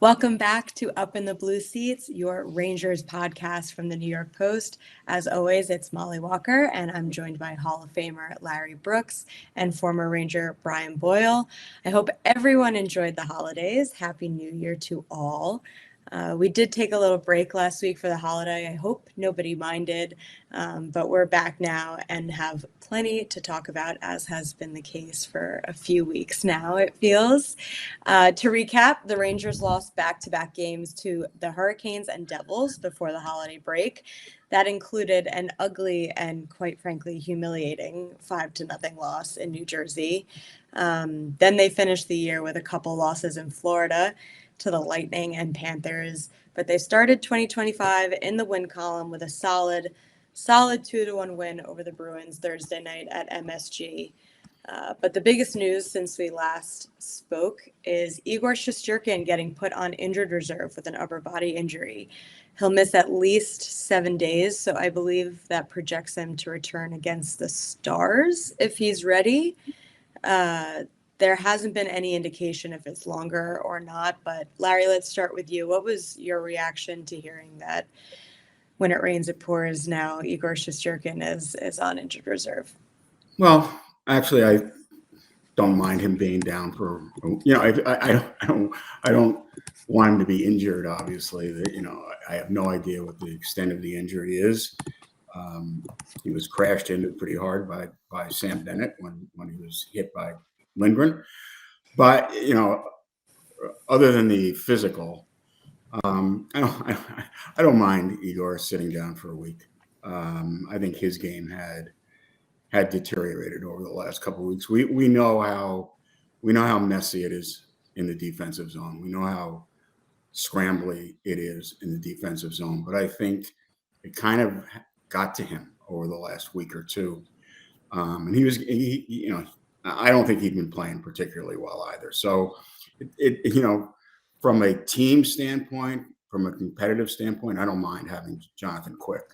Welcome back to Up in the Blue Seats, your Rangers podcast from the New York Post. As always, it's Mollie Walker, and I'm joined by Hall of Famer Larry Brooks and former Ranger Brian Boyle. I hope everyone enjoyed the holidays. Happy New Year to all. We did take a little break last week for the holiday. I hope nobody minded, but we're back now and have plenty to talk about, as has been the case for a few weeks now, it feels. To recap, the Rangers lost back-to-back games to the Hurricanes and Devils before the holiday break. That included an ugly and, quite frankly, humiliating 5-0 loss in New Jersey. Then they finished the year with a couple losses in Florida to the Lightning and Panthers, but they started 2025 in the win column with a solid 2-1 win over the Bruins Thursday night at MSG. But the biggest news since we last spoke is Igor Shesterkin getting put on injured reserve with an upper body injury. He'll miss at least 7 days, so I believe that projects him to return against the Stars if he's ready. There hasn't been any indication if it's longer or not, but Larry, let's start with you. What was your reaction to hearing that when it rains, it pours now Igor Shesterkin is on injured reserve? Well, actually, I don't mind him being down for, I don't want him to be injured, obviously. I have no idea what the extent of the injury is. He was crashed into pretty hard by Sam Bennett when he was hit by Lindgren. But, other than the physical, I don't mind Igor sitting down for a week. I think his game had deteriorated over the last couple of weeks. We know how messy it is in the defensive zone. We know how scrambly it is in the defensive zone. But I think it kind of got to him over the last week or two. And I don't think he'd been playing particularly well either. So, from a team standpoint, from a competitive standpoint, I don't mind having Jonathan Quick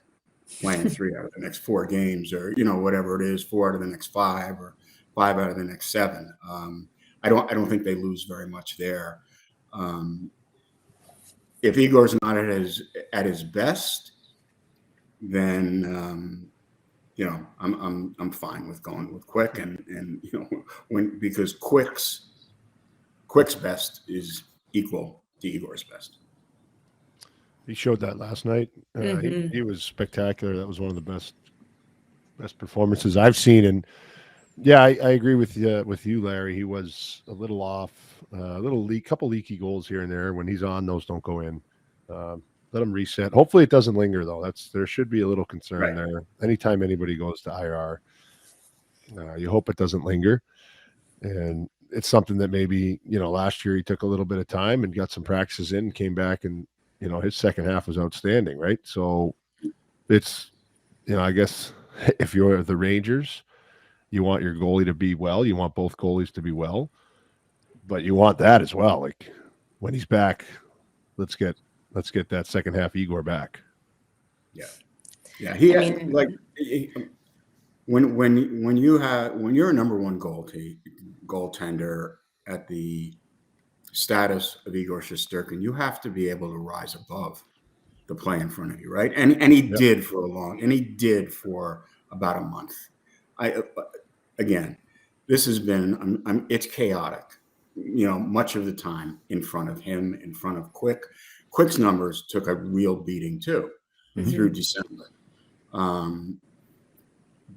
playing 3 out of the next 4 games, or whatever it is, 4 out of the next 5, or 5 out of the next 7. I don't think they lose very much there. If Igor's not at his best, then I'm fine with going with Quick, and because Quick's best is equal to Igor's best. He showed that last night. He was spectacular. That was one of the best performances I've seen. And yeah, I agree with you, Larry. He was a little off, couple leaky goals here and there. When he's on, those don't go in. Let him reset. Hopefully it doesn't linger, though. There should be a little concern there. Anytime anybody goes to IR, you hope it doesn't linger. And it's something that maybe, last year he took a little bit of time and got some practices in and came back, and, his second half was outstanding, right? So it's, I guess if you're the Rangers, you want your goalie to be well. You want both goalies to be well. But you want that as well. Like, when he's back, let's get that second half Igor back. Yeah. When you're a number one goaltender at the status of Igor Shesterkin, you have to be able to rise above the play in front of you, right? And he did for about a month. Again, this has been it's chaotic, much of the time in front of him, in front of Quick. Quick's numbers took a real beating too through December.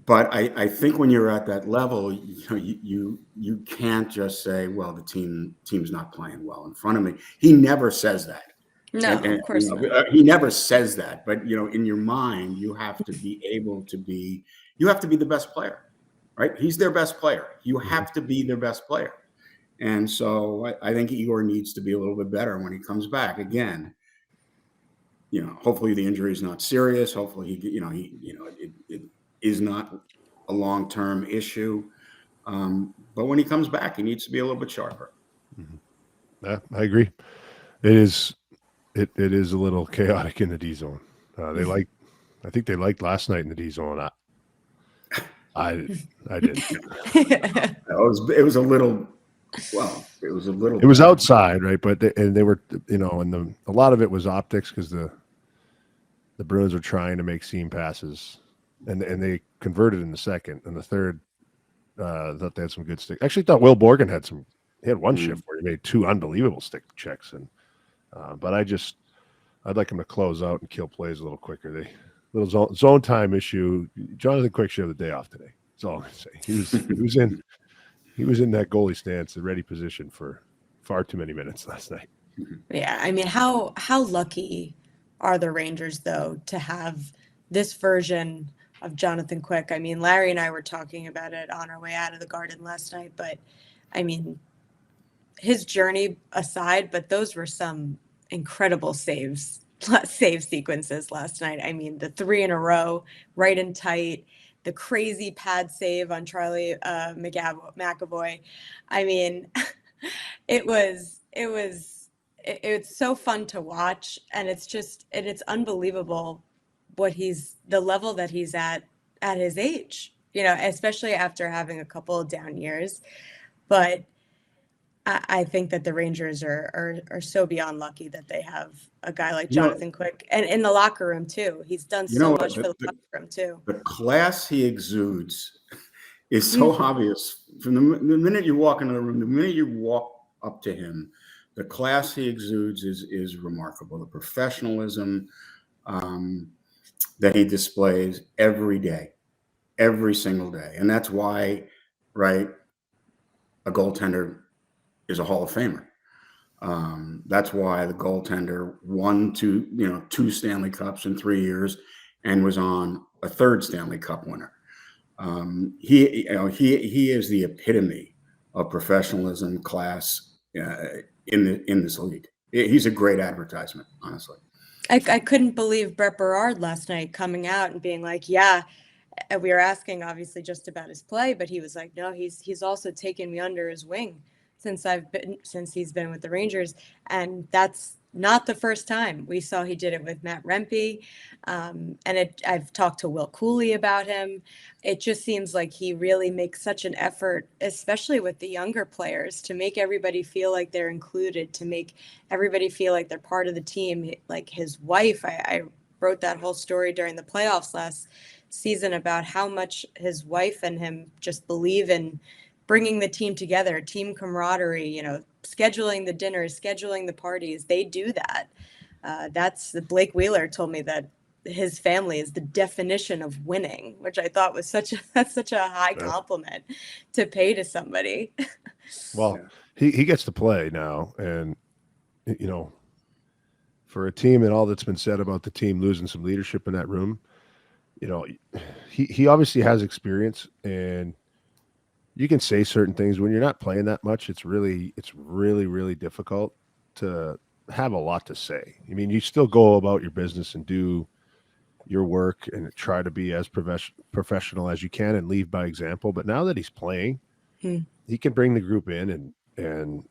But I think when you're at that level, you can't just say, well, the team's not playing well in front of me. He never says that. No, of course not. He never says that. But in your mind, you have to be able to be. You have to be the best player, right? He's their best player. You have to be their best player. And so I think Igor needs to be a little bit better when he comes back. Again, hopefully the injury is not serious. Hopefully it is not a long-term issue. But when he comes back, he needs to be a little bit sharper. Mm-hmm. Yeah, I agree. It is a little chaotic in the D zone. I think they liked last night in the D zone. I didn't. It was a little Well, it was a little. It was better. outside, right? But they were, and a lot of it was optics because the Bruins were trying to make seam passes, and they converted in the second and the third. Thought they had some good stick. Actually, thought Will Borgen had some. He had one shift where he made 2 unbelievable stick checks, and but I'd like him to close out and kill plays a little quicker. They little zone time issue. Jonathan Quick should have the day off today. That's all I'm gonna say. He was in that goalie stance, the ready position for far too many minutes last night. Yeah, I mean, how lucky are the Rangers though to have this version of Jonathan Quick? I mean, Larry and I were talking about it on our way out of the Garden last night, but I mean, his journey aside, but those were some incredible save sequences last night. I mean, the 3 in a row, right and tight, the crazy pad save on Charlie McAvoy. I mean, it's so fun to watch, and it's unbelievable the level that he's at his age, especially after having a couple of down years. But I think that the Rangers are so beyond lucky that they have a guy like Jonathan Quick, and in the locker room too. He's done so much for the locker room too. The class he exudes is so obvious from the minute you walk into the room. The minute you walk up to him, the class he exudes is remarkable. The professionalism that he displays every day, every single day, and that's why, right, a goaltender is a Hall of Famer. That's why the goaltender won 2 Stanley Cups in 3 years and was on a 3rd Stanley Cup winner. He is the epitome of professionalism, class in this league. He's a great advertisement, honestly. I couldn't believe Brett Berard last night coming out and being like, yeah, we were asking obviously just about his play, but he was like, no, he's also taken me under his wing since he's been with the Rangers. And that's not the first time. We saw he did it with Matt Rempe. I've talked to Will Cooley about him. It just seems like he really makes such an effort, especially with the younger players, to make everybody feel like they're included, to make everybody feel like they're part of the team. Like his wife, I wrote that whole story during the playoffs last season about how much his wife and him just believe in bringing the team together, team camaraderie, scheduling the dinners, scheduling the parties. They do that. That's Blake Wheeler told me that his family is the definition of winning, which I thought was such a high compliment to pay to somebody. Well, he gets to play now, and for a team and all that's been said about the team losing some leadership in that room, he obviously has experience, and you can say certain things when you're not playing that much. It's really, really difficult to have a lot to say. I mean, you still go about your business and do your work and try to be as professional as you can and lead by example. But now that he's playing, he can bring the group in and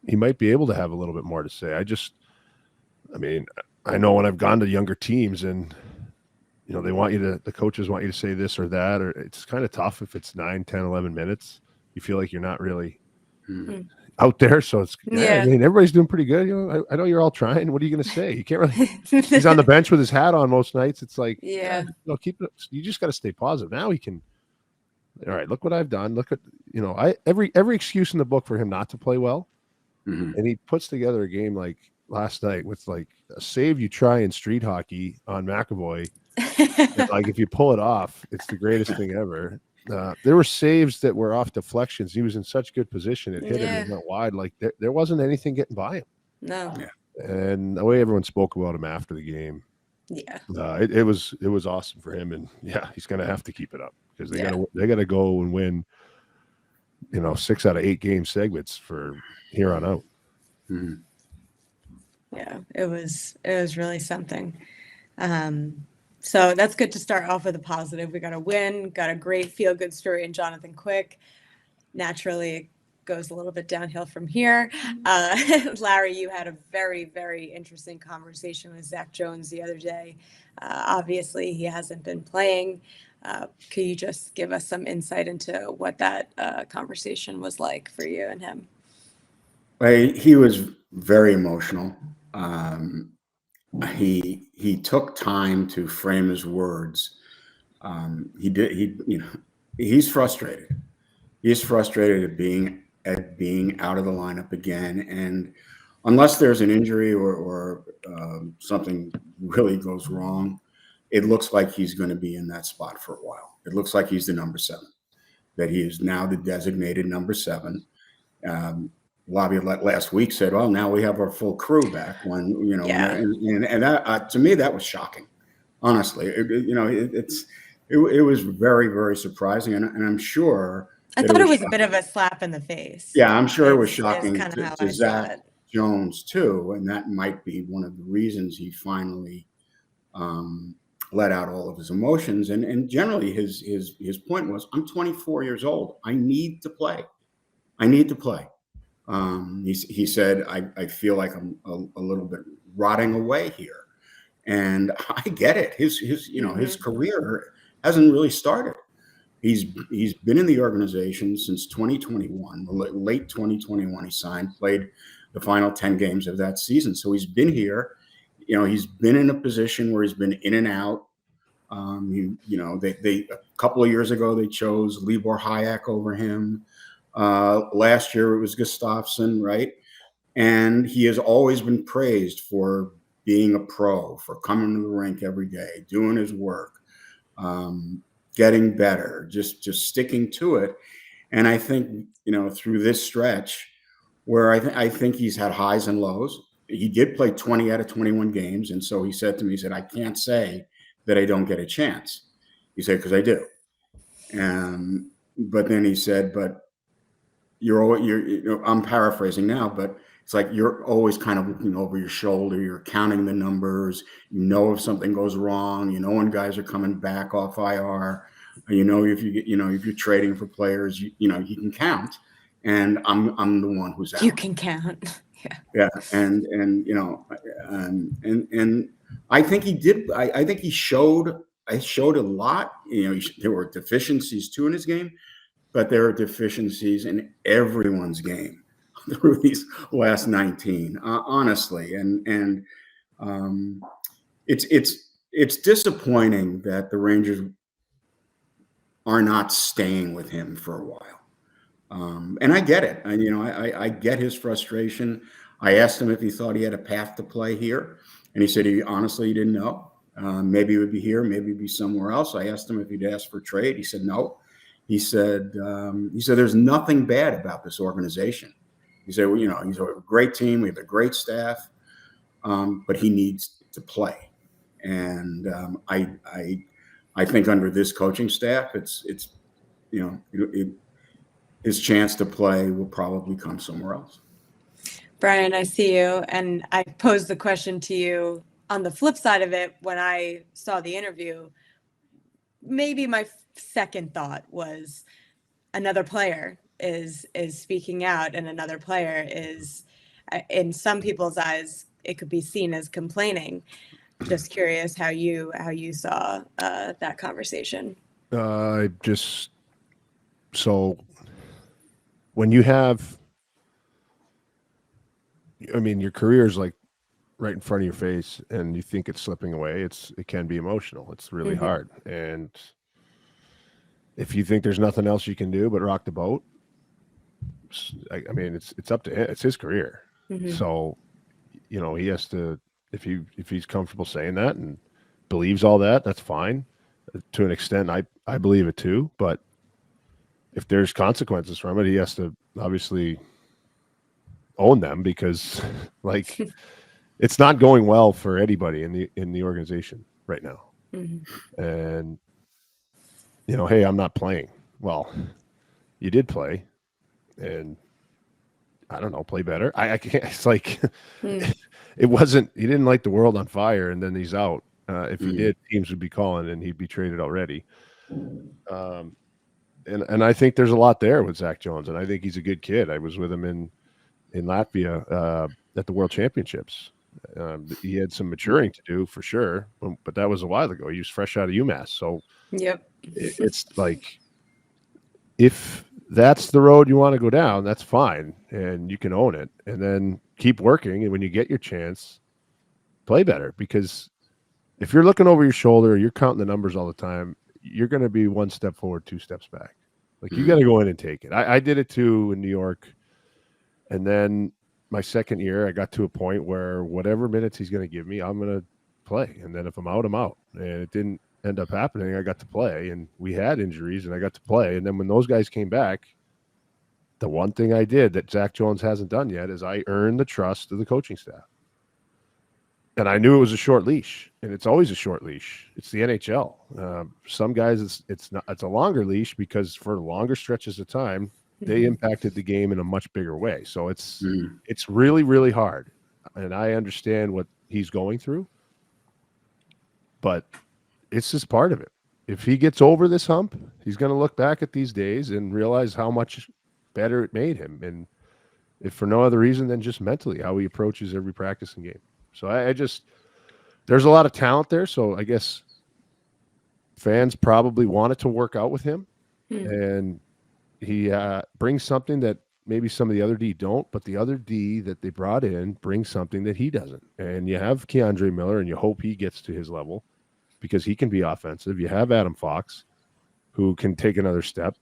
he might be able to have a little bit more to say. I know when I've gone to younger teams and, the coaches want you to say this or that, or it's kind of tough if it's 9, 10, 11 minutes. You feel like you're not really out there. So it's, everybody's doing pretty good. I know you're all trying. What are you going to say? You can't really, he's on the bench with his hat on most nights. It's like, keep it. You just got to stay positive. Now he can, all right, look what I've done. Look at, every excuse in the book for him not to play well. And he puts together a game like last night with like a save you try in street hockey on McAvoy. Like if you pull it off, it's the greatest thing ever. There were saves that were off deflections. He was in such good position. It hit him and went wide. Like there wasn't anything getting by him. No. And the way everyone spoke about him after the game, it was awesome for him. And he's going to have to keep it up because they got to go and win, 6 out of 8 game segments for here on out. Yeah, it was really something. So that's good to start off with a positive. We got a win, got a great feel-good story in Jonathan Quick. Naturally, it goes a little bit downhill from here. Larry, you had a very, very interesting conversation with Zac Jones the other day. Obviously, he hasn't been playing. Could you just give us some insight into what that conversation was like for you and him? He was very emotional. He took time to frame his words. He did. He's frustrated. He's frustrated at being out of the lineup again, and unless there's an injury or something really goes wrong, it looks like he's going to be in that spot for a while. It looks like he's the number 7, that he is now the designated number 7. Lobby last week said, "Well, now we have our full crew back." When Yeah. and that to me that was shocking. Honestly, it was very, very surprising, and I'm sure I that thought it was a shocking. bit of a slap in the face. Yeah, I'm sure it was Is shocking kind of how to I saw Zac it. Jones too, and that might be one of the reasons he finally let out all of his emotions. And generally, his point was, "I'm 24 years old. I need to play. I need to play." He said, I feel like I'm a little bit rotting away here. And I get it. His career hasn't really started. He's been in the organization since 2021, late 2021. He signed, played the final 10 games of that season. So he's been here. He's been in a position where he's been in and out. They a couple of years ago they chose Libor Hayek over him. Last year it was Gustafsson, right? And he has always been praised for being a pro, for coming to the rink every day, doing his work, getting better, just sticking to it. And I think through this stretch, where I think he's had highs and lows. He did play 20 out of 21 games, and so he said to me, he said, "I can't say that I don't get a chance." He said, "Because I do." But then he said, "But I'm paraphrasing now, but it's like you're always kind of looking over your shoulder. You're counting the numbers. If something goes wrong. When guys are coming back off IR. If you're trading for players, you can count. And I'm the one who's out. You can count. Yeah, and I think he did. I think he showed. I showed a lot. There were deficiencies too in his game. But there are deficiencies in everyone's game through these last 19, honestly, and it's disappointing that the Rangers are not staying with him for a while. And I get it. I get his frustration. I asked him if he thought he had a path to play here, and he said he didn't know. Maybe he would be here, maybe he'd be somewhere else. I asked him if he'd asked for trade. He said no. He said there's nothing bad about this organization. He said, he's a great team. We have a great staff, but he needs to play. And I think under this coaching staff, his chance to play will probably come somewhere else. Brian, I see you, and I posed the question to you on the flip side of it when I saw the interview. Maybe my second thought was another player is speaking out, and another player is, in some people's eyes, it could be seen as complaining. Just curious how you saw that conversation. So when you have, your career is like right in front of your face, and you think it's slipping away. It can be emotional. It's really hard, and if you think there's nothing else you can do but rock the boat, it's up to him. It's his career. So, he has to, if he's comfortable saying that and believes all that, that's fine. To an extent, I believe it too. But if there's consequences from it, he has to obviously own them, because it's not going well for anybody in the organization right now. And hey, I'm not playing. Well, you did play, and I don't know, play better. I can't. It's like it wasn't. He didn't light the world on fire, and then he's out. If he did, teams would be calling, and he'd be traded already. And I think there's a lot there with Zac Jones, and I think he's a good kid. I was with him in Latvia at the World Championships. He had some maturing to do for sure, but that was a while ago. He was fresh out of UMass, so Yep. It's like, if that's the road you want to go down, that's fine, and you can own it, and then keep working. And when you get your chance, play better. Because if you're looking over your shoulder, you're counting the numbers all the time, you're going to be one step forward, two steps back. Like, you got to go in and take it. I did it too in New York, and then my second year, I got to a point where whatever minutes he's going to give me, I'm going to play, and then if I'm out, I'm out. And it didn't end up happening. I got to play, and we had injuries, and I got to play. And then when those guys came back, the one thing I did that Zac Jones hasn't done yet is I earned the trust of the coaching staff. And I knew it was a short leash, and it's always a short leash. It's the NHL. Some guys, it's a longer leash because for longer stretches of time, they impacted the game in a much bigger way. So it's really, really hard. And I understand what he's going through, but it's just part of it. If he gets over this hump, he's going to look back at these days and realize how much better it made him. And if for no other reason than just mentally, how he approaches every practice and game. So I just, there's a lot of talent there. So I guess fans probably wanted to work out with him. And he brings something that maybe some of the other D don't, but the other D that they brought in brings something that he doesn't. And you have Keandre Miller, and you hope he gets to his level because he can be offensive. You have Adam Fox, who can take another step.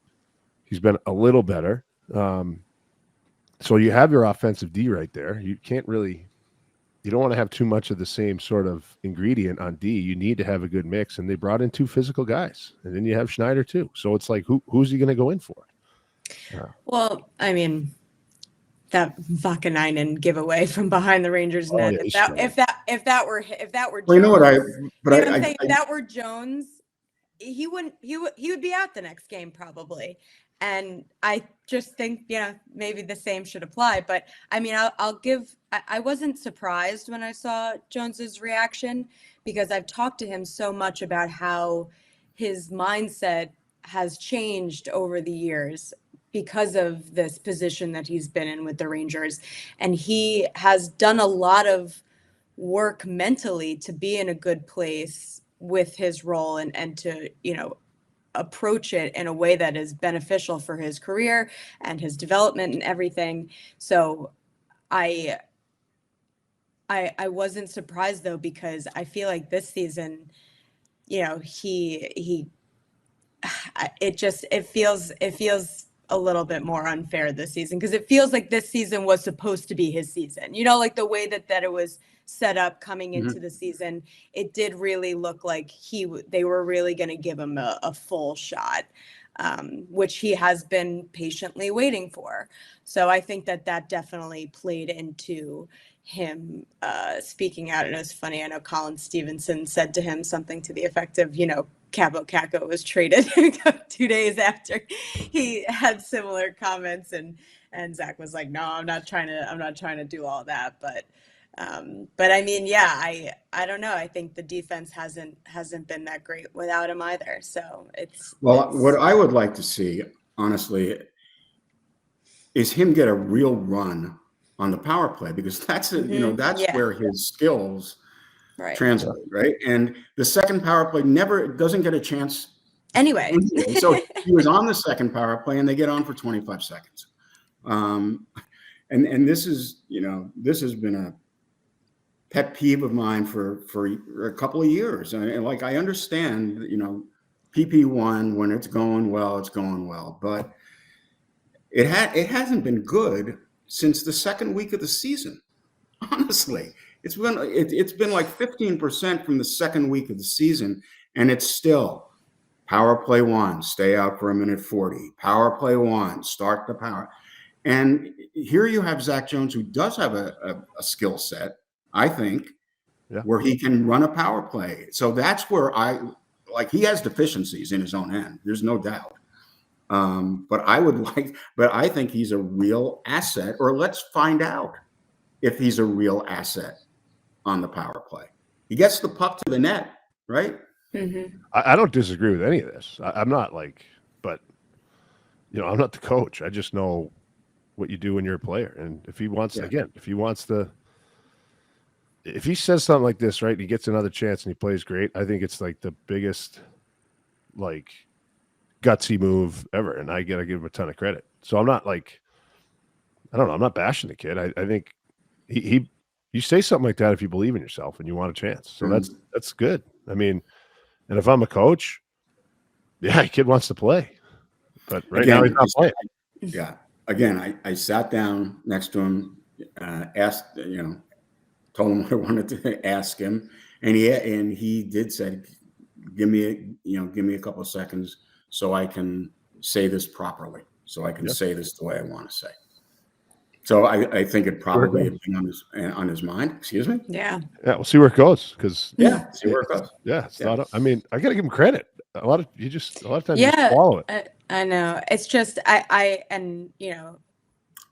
He's been a little better. So you have your offensive D right there. You can't really, you don't want to have too much of the same sort of ingredient on D. You need to have a good mix. And they brought in two physical guys. And then you have Schneider too. So it's like, who's he going to go in for? Well, I mean, that Vakanainen giveaway from behind the Rangers net. Yeah, if that were Jones, well, you know what if that were Jones, he would be out the next game probably. And I just think, maybe the same should apply. But I mean, I wasn't surprised when I saw Jones's reaction, because I've talked to him so much about how his mindset has changed over the years because of this position that he's been in with the Rangers. And he has done a lot of work mentally to be in a good place with his role and to, approach it in a way that is beneficial for his career and his development and everything. So I wasn't surprised though, because I feel like this season, it feels a little bit more unfair this season, because it feels like this season was supposed to be his season, like the way that it was set up coming into the season. It did really look like they were really going to give him a full shot, which he has been patiently waiting for. So I think that definitely played into him speaking out. And it was funny, I know Colin Stevenson said to him something to the effect of, Cabo Caco was traded 2 days after he had similar comments, and Zach was like, no, I'm not trying to do all that. But I mean, yeah, I don't know. I think the defense hasn't been that great without him either. So what I would like to see, honestly, is him get a real run on the power play, because that's where his skills translate, right? And the second power play doesn't get a chance anyway. So he was on the second power play, and they get on for 25 seconds. And this has been a pet peeve of mine for a couple of years. And like, I understand, PP1, when it's going well, but it hasn't been good since the second week of the season. Honestly, it's been like 15% from the second week of the season, and it's still power play 1, stay out for a minute 40. Power play 1, start the power. And here you have Zac Jones, who does have a skill set, I think, where he can run a power play. So that's where he has deficiencies in his own end. There's no doubt. But I think he's a real asset, or let's find out if he's a real asset on the power play. He gets the puck to the net, right? Mm-hmm. I don't disagree with any of this. I'm not but I'm not the coach. I just know what you do when you're a player. And if he wants, if he says something like this, right, and he gets another chance and he plays great, I think it's like the biggest, gutsy move ever, and I got to give him a ton of credit. So I'm not like, I don't know, I'm not bashing the kid. I think he you say something like that if you believe in yourself and you want a chance. So that's good. I mean, and if I'm a coach, yeah, kid wants to play, but right now he's not playing. Yeah. Again, I sat down next to him, asked, told him what I wanted to ask him, and he did say, give me a couple of seconds so I can say this properly, so I can say this the way I want to say. So I think it probably had been on his mind. Excuse me. Yeah. We'll see where it goes, because see where it goes. It's not. I mean, I got to give him credit. A lot of times you just swallow it. I know. It's just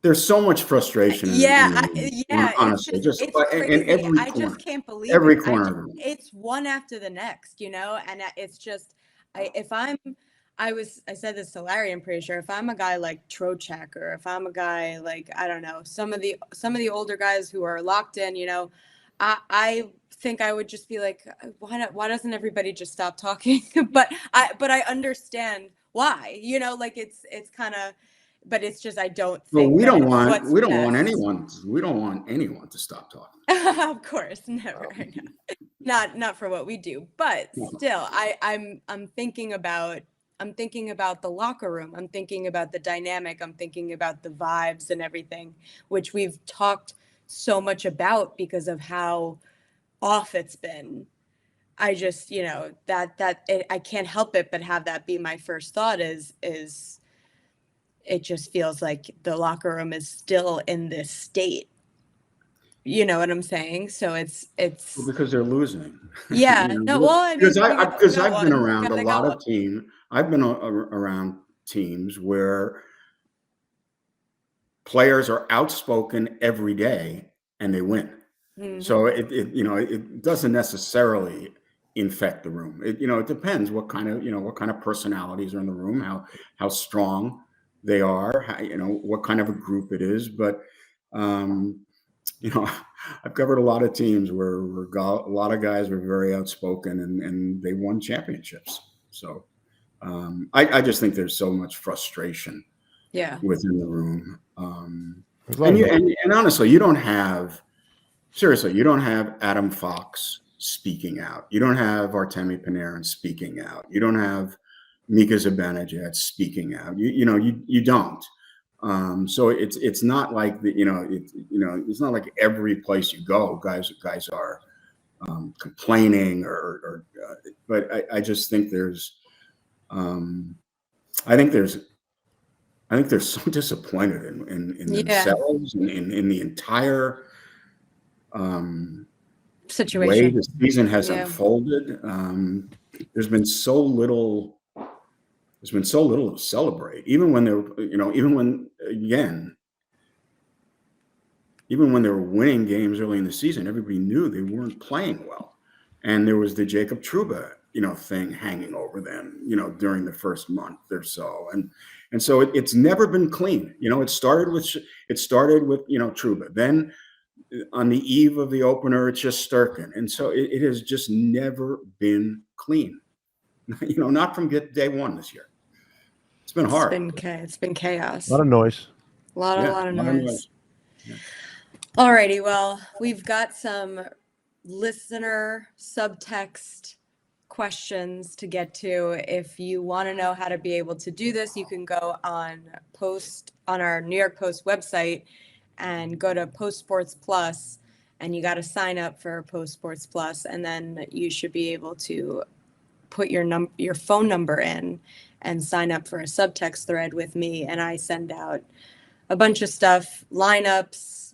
there's so much frustration. Honestly, it's crazy. in every corner. I just can't believe every corner. It's one after the next, and it's just I said this to Larry, I'm pretty sure, if I'm a guy like Trocheck, or if I'm a guy like, I don't know, some of the older guys who are locked in, I think I would just be like, why doesn't everybody just stop talking? but I understand why, it's kind of, but it's just, I don't think we don't want anyone to stop talking. Of course, never. Not for what we do, but still, I'm thinking about the locker room. I'm thinking about the dynamic. I'm thinking about the vibes and everything, which we've talked so much about because of how off it's been. I just, I can't help it but have that be my first thought is it just feels like the locker room is still in this state. You know what I'm saying? So it's because they're losing. Yeah. No. Well, I mean, because I've been around a lot of teams. I've been around teams where players are outspoken every day and they win. Mm-hmm. So it doesn't necessarily infect the room. It depends what kind of personalities are in the room, how strong they are, what kind of a group it is. But I've covered a lot of teams where a lot of guys were very outspoken and they won championships. So I just think there's so much frustration within the room. And honestly, you don't have Adam Fox speaking out. You don't have Artemi Panarin speaking out. You don't have Mika Zibanejad speaking out. You don't. So it's not like it's not like every place you go, guys are complaining but I just think there's I think they're so disappointed in themselves and in the entire situation way the season has unfolded. There's been so little to celebrate, even when they were winning games early in the season. Everybody knew they weren't playing well, and there was the Jacob Trouba thing hanging over them during the first month or so, and so it's never been clean. It started with Trouba, then on the eve of the opener it's Shesterkin, and so it has just never been clean. Not from day one this year. It's been hard. It's been chaos. A lot of noise. A lot of noise. Yeah. Alrighty, well, we've got some listener subtext questions to get to. If you want to know how to be able to do this, you can go on our New York Post website and go to Post Sports Plus, and you got to sign up for Post Sports Plus, and then you should be able to put your phone number in and sign up for a subtext thread with me, and I send out a bunch of stuff, lineups,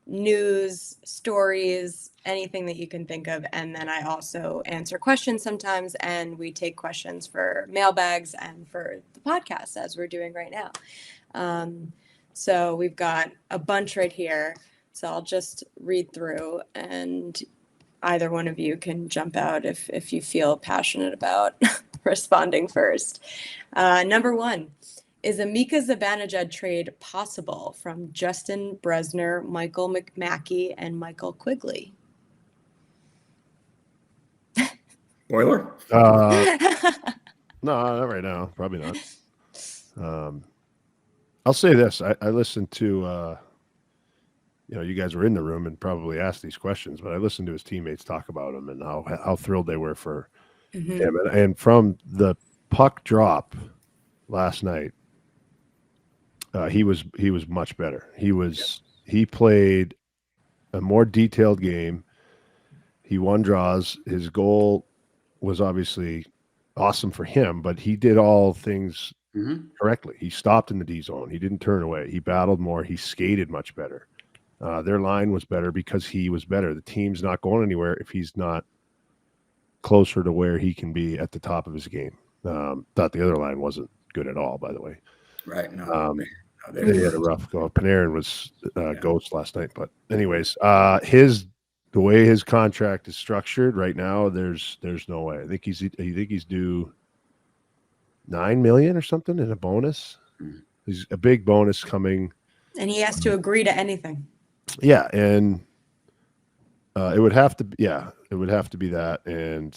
news, stories, anything that you can think of. And then I also answer questions sometimes, and we take questions for mailbags and for the podcast, as we're doing right now. So we've got a bunch right here. So I'll just read through, and either one of you can jump out if you feel passionate about responding first. Number one, is a Mika Zibanejad trade possible? From Justin Bresner, Michael McMackey, and Michael Quigley. Boiler? No, not right now. Probably not. I'll say this. I listened to, you guys were in the room and probably asked these questions, but I listened to his teammates talk about him and how thrilled they were for him. And from the puck drop last night, he was much better. He played a more detailed game. He won draws. His goal was obviously awesome for him, but he did all things correctly. He stopped in the D zone. He didn't turn away. He battled more. He skated much better. Their line was better because he was better. The team's not going anywhere if he's not closer to where he can be at the top of his game. Thought the other line wasn't good at all, by the way. Right. No. They had a rough go. Panarin was ghost last night. But anyways, the way his contract is structured right now, there's no way. I think he's due $9 million or something in a bonus. There's a big bonus coming, and he has to agree to anything. Yeah, and it would have to be that, and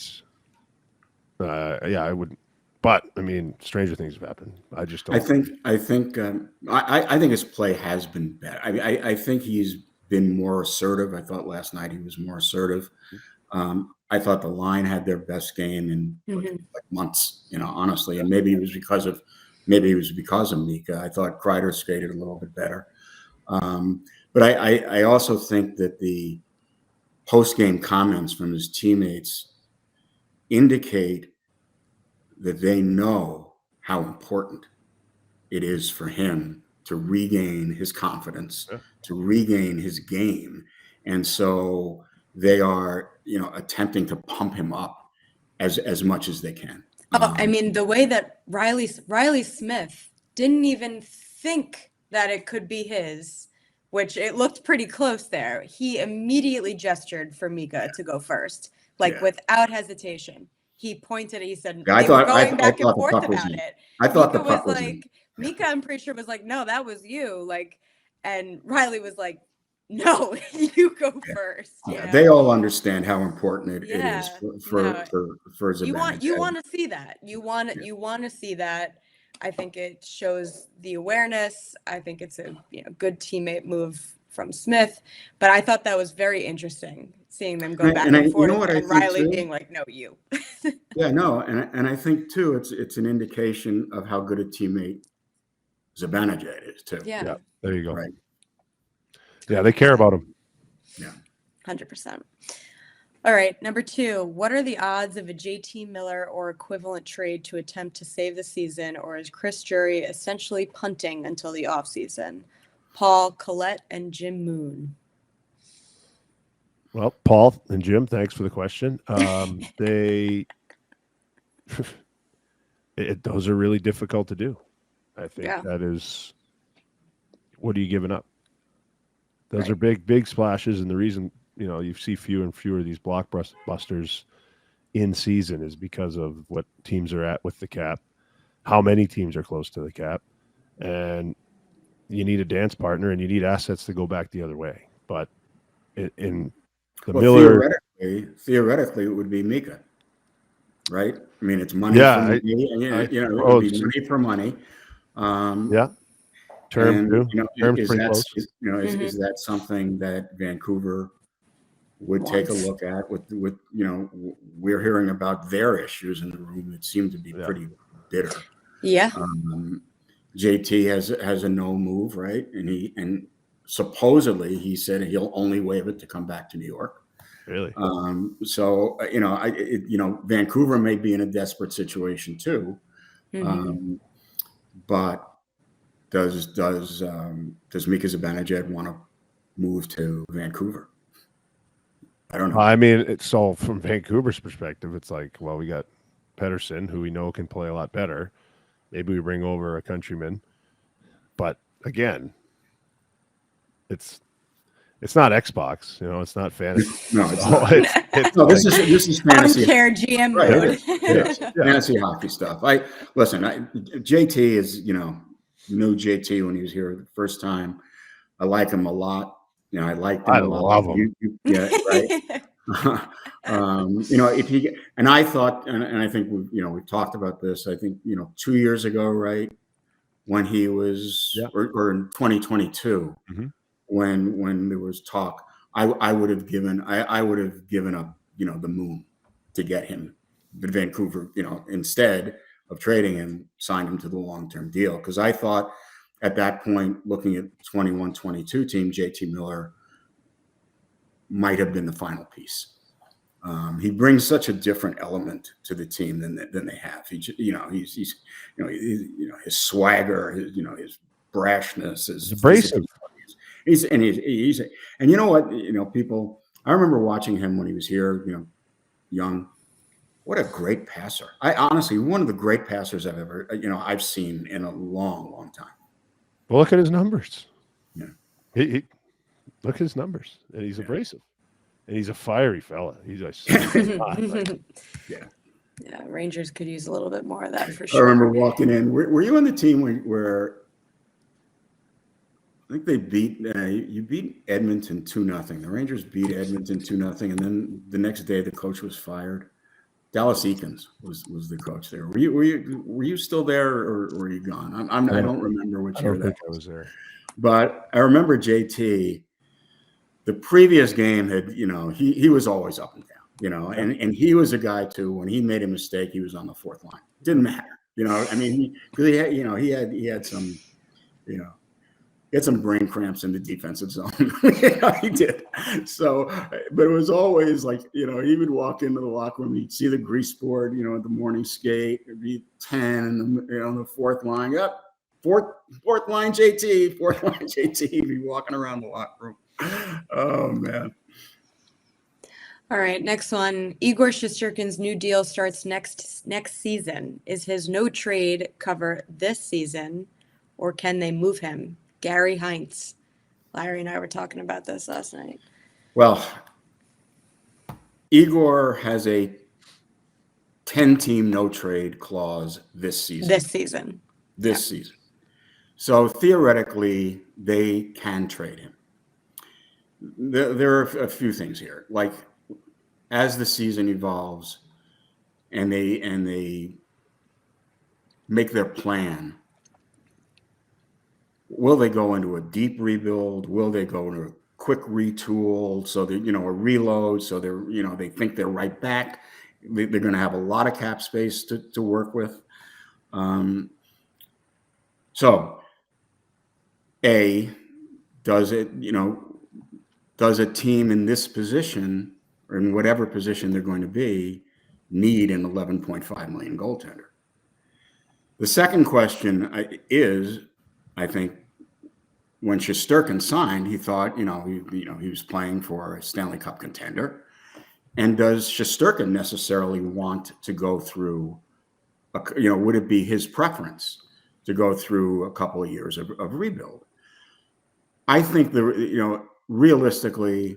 I would. But I mean, stranger things have happened. I just don't. I think his play has been better. I think he's been more assertive. I thought last night he was more assertive. I thought the line had their best game in like months, honestly. And maybe it was because of Mika. I thought Kreider skated a little bit better. But I also think that the post-game comments from his teammates indicate that they know how important it is for him to regain his confidence, to regain his game. And so they are, attempting to pump him up as much as they can. I mean, the way that Riley Smith didn't even think that it could be his, which it looked pretty close there. He immediately gestured for Mika to go first, without hesitation. He pointed. He said, I were going back and forth about it. I thought Mika the puck was was like, Mika, I'm pretty sure was like, no, that was you. And Riley was like, no, you go first. Yeah, they all understand how important it is for Zibanejad. You want to see that. You want to see that. I think it shows the awareness. I think it's a good teammate move from Smith. But I thought that was very interesting, seeing them go back and forth, and Riley being like, "No, you." Yeah, no, and I think too, it's an indication of how good a teammate Zibanejad is too. Yeah, there you go. Right. Yeah, they care about him. Yeah, 100%. All right, number 2. What are the odds of a JT Miller or equivalent trade to attempt to save the season, or is Chris Drury essentially punting until the offseason? Paul, Collette, and Jim Moon. Well, Paul and Jim, thanks for the question. Those are really difficult to do. I think that is, what are you giving up? Those are big splashes, and the reason you see fewer and fewer of these blockbusters in season is because of what teams are at with the cap, how many teams are close to the cap, and you need a dance partner and you need assets to go back the other way. But in the Miller, theoretically, it would be Mika, right? I mean, it's money. Yeah, for money, it would be money for money. Term too. Is that something that Vancouver would take a look at? With we're hearing about their issues in the room that seem to be pretty bitter. Yeah. JT has a no move, right? And supposedly he said he'll only waive it to come back to New York. Really? So Vancouver may be in a desperate situation too. But does Mika Zibanejad want to move to Vancouver? I don't know. I mean, it's all from Vancouver's perspective. It's like, well, we got Pettersson, who we know can play a lot better. Maybe we bring over a countryman. But again, it's not Xbox, it's not fantasy. No, it's not. This is fantasy. Armchair GM mode. Fantasy hockey stuff. JT is, knew JT when he was here the first time. I like him a lot. I liked him a lot. Love him. Right. If he and I thought, and I think we talked about this. I think 2 years ago, right, when he was, or in 2022, when there was talk, I would have given up the moon to get him, but Vancouver, instead of trading him, signed him to the long-term deal, because I thought at that point, looking at 21-22 team, JT Miller might have been the final piece. He brings such a different element to the team than they have. He's his swagger, his brashness, his abrasive. And you know what, people. I remember watching him when he was here, young. What a great passer! I honestly, one of the great passers I've seen in a long, long time. Well, look at his numbers. Yeah, he look at his numbers, and he's abrasive. And he's a fiery fella. He's yeah. Rangers could use a little bit more of that for I sure. remember walking in. Were you on the team where I think they beat you beat Edmonton 2-0. The Rangers beat Edmonton 2-0, and then the next day the coach was fired. Dallas Eakins was the coach there. Were you still there, or were you gone? I don't remember which year that was there. But I remember JT. The previous game had, he was always up and down, and he was a guy too. When he made a mistake, he was on the fourth line. It didn't matter, I mean, he had some, he had some brain cramps in the defensive zone. He did. So, but it was always like, he would walk into the locker room, he'd see the grease board, at the morning skate, it'd be 10, and the fourth line, fourth line JT, he'd be walking around the locker room. Oh, man. All right, next one. Igor Shesterkin's new deal starts next season. Is his no trade cover this season, or can they move him? Gary Heinz. Larry and I were talking about this last night. Well, Igor has a 10-team no trade clause this season. This season. So theoretically, they can trade him. There are a few things here. Like, as the season evolves and they make their plan, will they go into a deep rebuild? Will they go into a quick retool? So that, a reload. So they're, they think they're right back. They're going to have a lot of cap space to work with. So does a team in this position, or in whatever position they're going to be, need an $11.5 million goaltender? The second question is, I think, when Shesterkin signed, he thought, he was playing for a Stanley Cup contender. And does Shesterkin necessarily want to go through, would it be his preference to go through a couple of years of rebuild? I think realistically,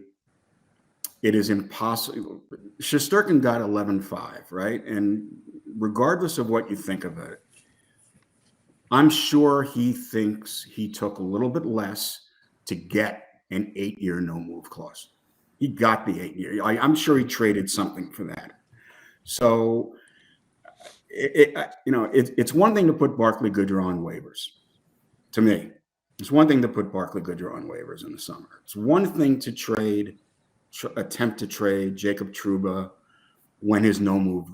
it is impossible. Shesterkin got 11.5, right? And regardless of what you think of it, I'm sure he thinks he took a little bit less to get an 8-year no-move clause. He got the 8-year. I'm sure he traded something for that. So, it's one thing to put Barclay Goodrow on waivers. To me, it's one thing to put Barclay Goodrow on waivers in the summer. It's one thing to attempt to trade Jacob Trouba when his no move,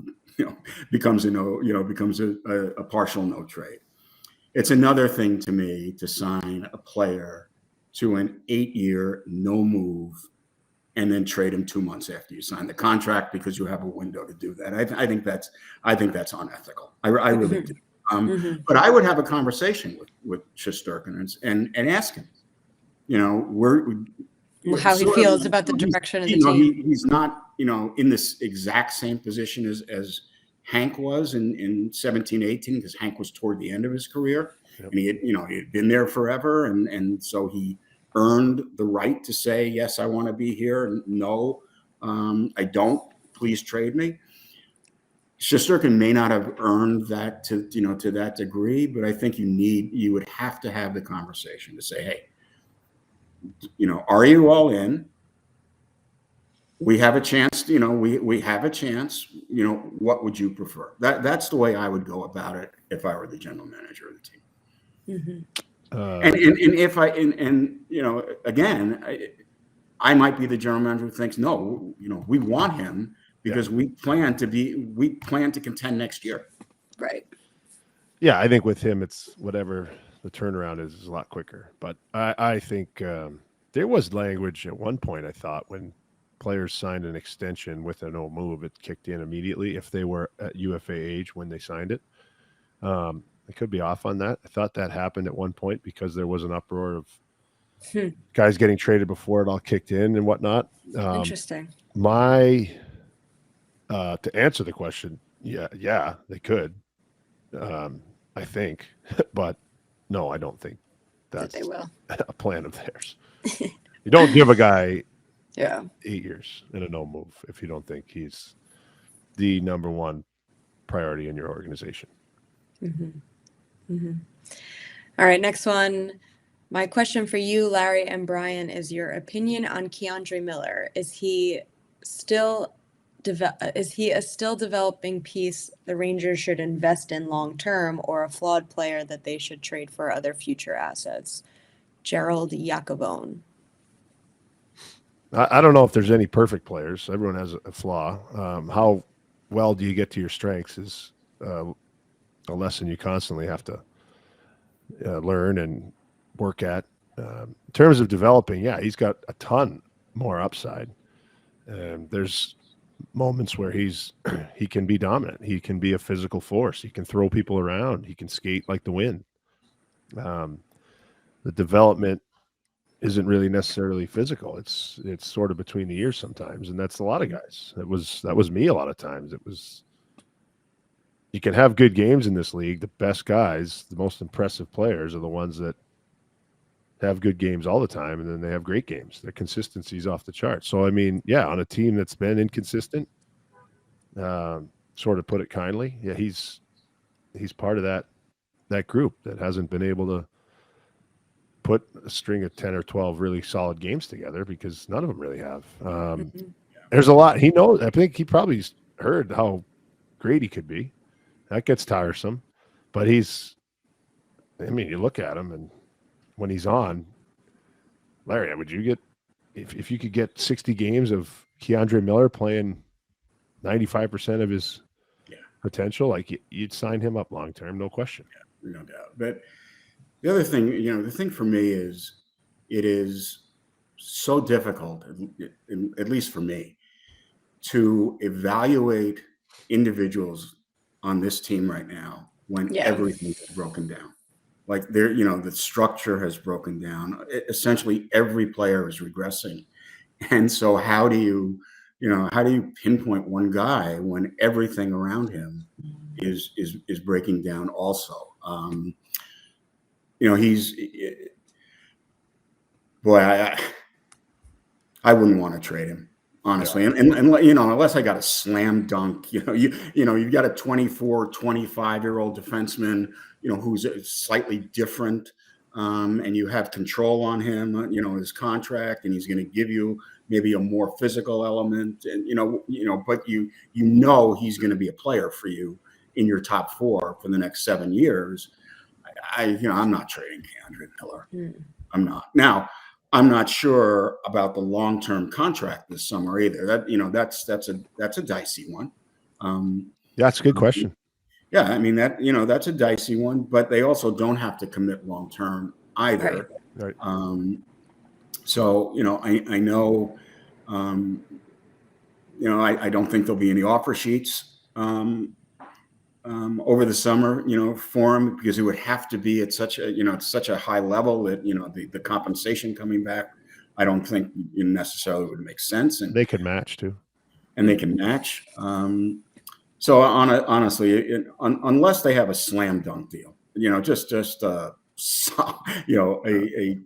becomes a partial no trade. It's another thing to me to sign a player to an 8-year no move and then trade him 2 months after you sign the contract because you have a window to do that. I think that's unethical. I really do. But I would have a conversation with Shesterkin and ask him, how he feels about the direction of the team. He's not, in this exact same position as Hank was in 17-18, because Hank was toward the end of his career. Yep. And he had been there forever. And so he earned the right to say, yes, I want to be here. And no, I don't. Please trade me. Shesterkin may not have earned that to that degree, but I think you would have to have the conversation to say, hey, are you all in? we have a chance, we have a chance, what would you prefer? That's the way I would go about it if I were the general manager of the team. And if again, I might be the general manager who thinks, no, we want him because we plan to contend next year. Right. Yeah, I think with him, it's whatever the turnaround is a lot quicker. But I think there was language at one point, I thought, when players signed an extension with a no move, it kicked in immediately if they were at UFA age when they signed it. I could be off on that. I thought that happened at one point because there was an uproar of guys getting traded before it all kicked in and whatnot. Interesting. To answer the question, yeah, they could. I think, but no, I don't think that's they will. a plan of theirs. You don't give a guy 8 years and a no move if you don't think he's the number one priority in your organization. All right, next one. My question for you, Larry and Brian, is your opinion on Keandre Miller. Is he a still developing piece the Rangers should invest in long term, or a flawed player that they should trade for other future assets? Gerald Jacobone. I don't know if there's any perfect players. Everyone has a flaw. How well do you get to your strengths is a lesson you constantly have to learn and work at. In terms of developing, he's got a ton more upside. There's moments where he can be dominant. He can be a physical force. He can throw people around. He can skate like the wind. The development isn't really necessarily physical. It's sort of between the ears sometimes, and that's a lot of guys. That was me a lot of times. You can have good games in this league. The best guys, the most impressive players, are the ones that have good games all the time, and then they have great games. Their consistency is off the chart. So, I mean, on a team that's been inconsistent, sort of put it kindly, he's part of that group that hasn't been able to put a string of 10 or 12 really solid games together because none of them really have. There's a lot. He knows. I think he probably heard how great he could be. That gets tiresome. But you look at him, and when he's on, Larry, would you get, if you could get 60 games of Keandre Miller playing 95% of his potential, like you'd sign him up long term, no question. Yeah, no doubt. But the other thing, the thing for me is it is so difficult, at least for me, to evaluate individuals on this team right now when everything is broken down. Like the structure has broken down. Essentially, every player is regressing, and so how do you pinpoint one guy when everything around him is breaking down also? I wouldn't want to trade him, honestly. And unless I got a slam dunk, you've got a 24, 25-year-old defenseman, who's slightly different, and you have control on him, his contract, and he's going to give you maybe a more physical element, and but he's going to be a player for you in your top four for the next 7 years. I'm not trading Keandre Miller. I'm not. Now, I'm not sure about the long-term contract this summer either. That's a dicey one. That's a good question. Yeah, I mean that's a dicey one, but they also don't have to commit long-term either. Right. So I know, I don't think there'll be any offer sheets over the summer, for him, because it would have to be at such a high level that, the compensation coming back, I don't think necessarily would make sense. And they could match too. And they can match. So honestly, unless they have a slam dunk deal, just a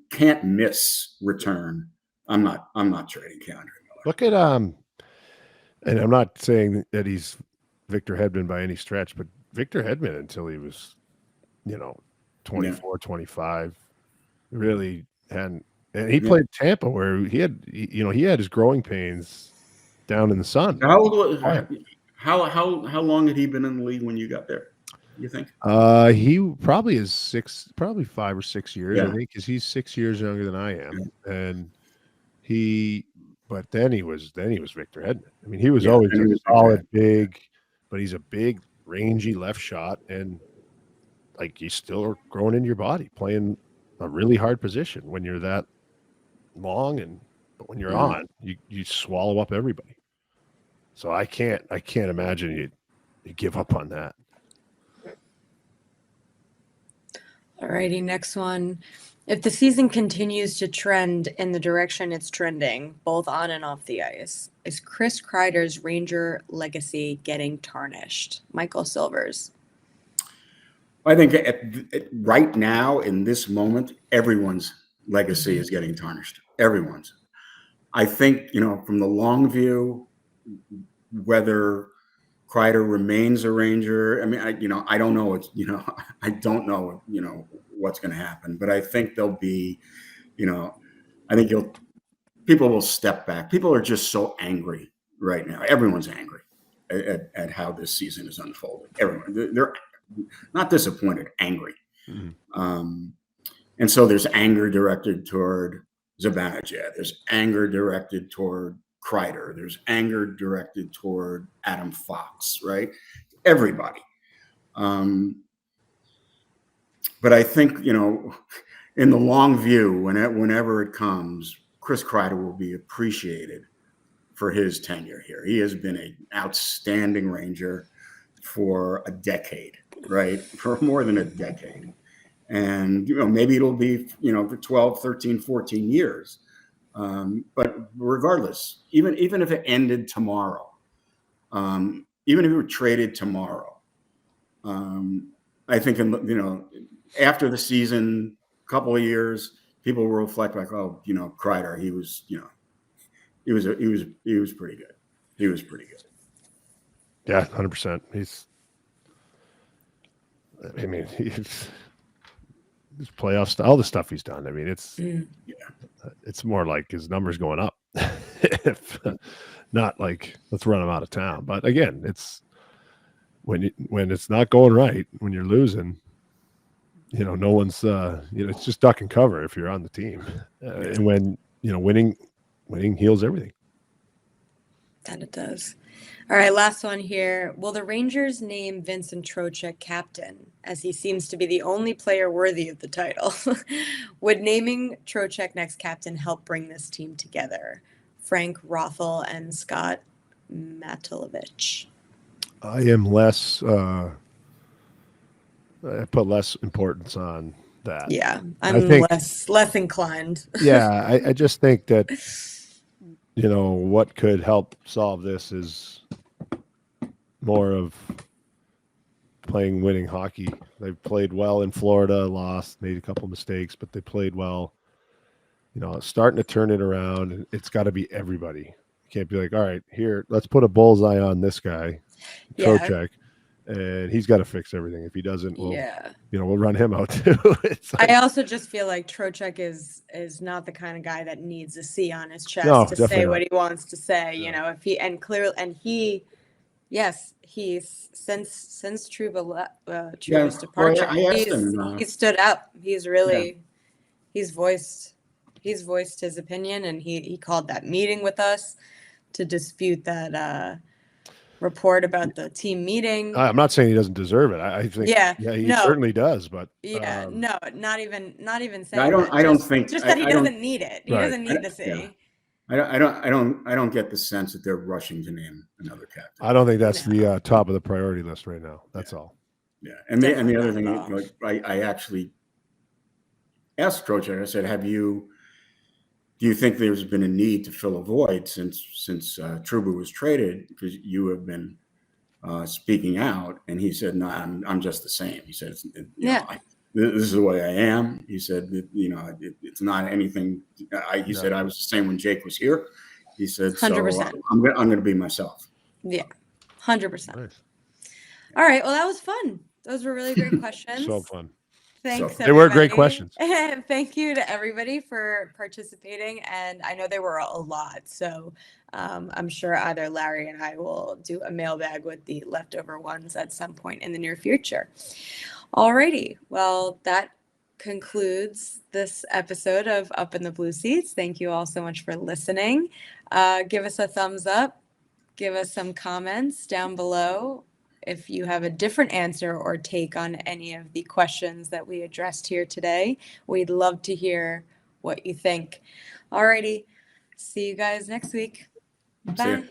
can't miss return, I'm not trading Keandre Miller. Look at and I'm not saying that he's Victor Hedman by any stretch, but Victor Hedman, until he was, 24, 25, really hadn't. And he played Tampa, where he had his growing pains down in the sun. How old was, how long had he been in the league when you got there, you think? He probably is probably 5 or 6 years, I Yeah. think, because he's 6 years younger than I am. Yeah. And but then he was Victor Hedman. I mean, he was Yeah, always and he a was solid, big, but he's a big, rangy left shot, and like he's still growing into your body, playing a really hard position when you're that long, but when you're on, you swallow up everybody. So I can't imagine you give up on that. All righty, next one. If the season continues to trend in the direction it's trending, both on and off the ice, is Chris Kreider's Ranger legacy getting tarnished? Michael Silvers. I think right now, in this moment, everyone's legacy is getting tarnished. Everyone's. I think, from the long view, whether Kreider remains a Ranger, I mean, I don't know. I don't know, what's going to happen. But I think there'll be, I think people will step back. People are just so angry right now. Everyone's angry at how this season is unfolding. Everyone, they're not disappointed, angry. Mm-hmm. And so there's anger directed toward Zibanejad. There's anger directed toward Kreider. There's anger directed toward Adam Fox, right? Everybody. But I think, in the long view, whenever it comes, Chris Kreider will be appreciated for his tenure here. He has been an outstanding Ranger for a decade, right? For more than a decade. And, maybe it'll be, for 12, 13, 14 years. But regardless, even if it ended tomorrow, even if it were traded tomorrow, I think, after the season, a couple of years, people will reflect like, oh, Kreider, he was pretty good. He was pretty good. Yeah, 100%. He's his playoffs, all the stuff he's done. I mean, it's more like his numbers going up, if not like let's run him out of town. But again, it's when it's not going right, when you're losing, no one's it's just duck and cover if you're on the team, and when winning heals everything. That it does. All right, last one here. Will the Rangers name Vincent Trocheck captain, as he seems to be the only player worthy of the title? Would naming Trocheck next captain help bring this team together? Frank Rothel and Scott Matulovich. I am less. I put less importance on that. Yeah, I think less inclined. Yeah, I just think that what could help solve this is more of playing winning hockey. They've played well in Florida, lost, made a couple mistakes, but they played well. Starting to turn it around. It's got to be everybody. You can't be like, all right, here, let's put a bullseye on this guy, Trocheck, and he's got to fix everything. If he doesn't, we'll run him out too. I also just feel like Trocheck is not the kind of guy that needs a C on his chest to say what he wants to say. If he he's since Trouba's departure, he's stood up. He's really he's voiced his opinion, and he called that meeting with us to dispute that report about the team meeting. I'm not saying he doesn't deserve it. I think he certainly does, but not even saying I don't think that he doesn't need it. He doesn't need the C. Yeah. I don't get the sense that they're rushing to name another captain. I don't think that's the top of the priority list right now. That's all. Yeah, and the other thing, I actually asked Trocheck. I said, do you think there's been a need to fill a void since Trouba was traded, because you have been speaking out? And he said, no, I'm just the same. He said, this is the way I am. He said that, it's not anything. He said, I was the same when Jake was here. He said, 100%. So I'm going to be myself. Yeah, 100%. Nice. All right. Well, that was fun. Those were really great questions. So fun. Thanks, They were great everybody. questions. And thank you to everybody for participating. And I know there were a lot, so I'm sure either Larry and I will do a mailbag with the leftover ones at some point in the near future. Alrighty, well, that concludes this episode of Up in the Blue Seats. Thank you all so much for listening. Give us a thumbs up. Give us some comments down below if you have a different answer or take on any of the questions that we addressed here today. We'd love to hear what you think. Alrighty, see you guys next week. See ya. Bye.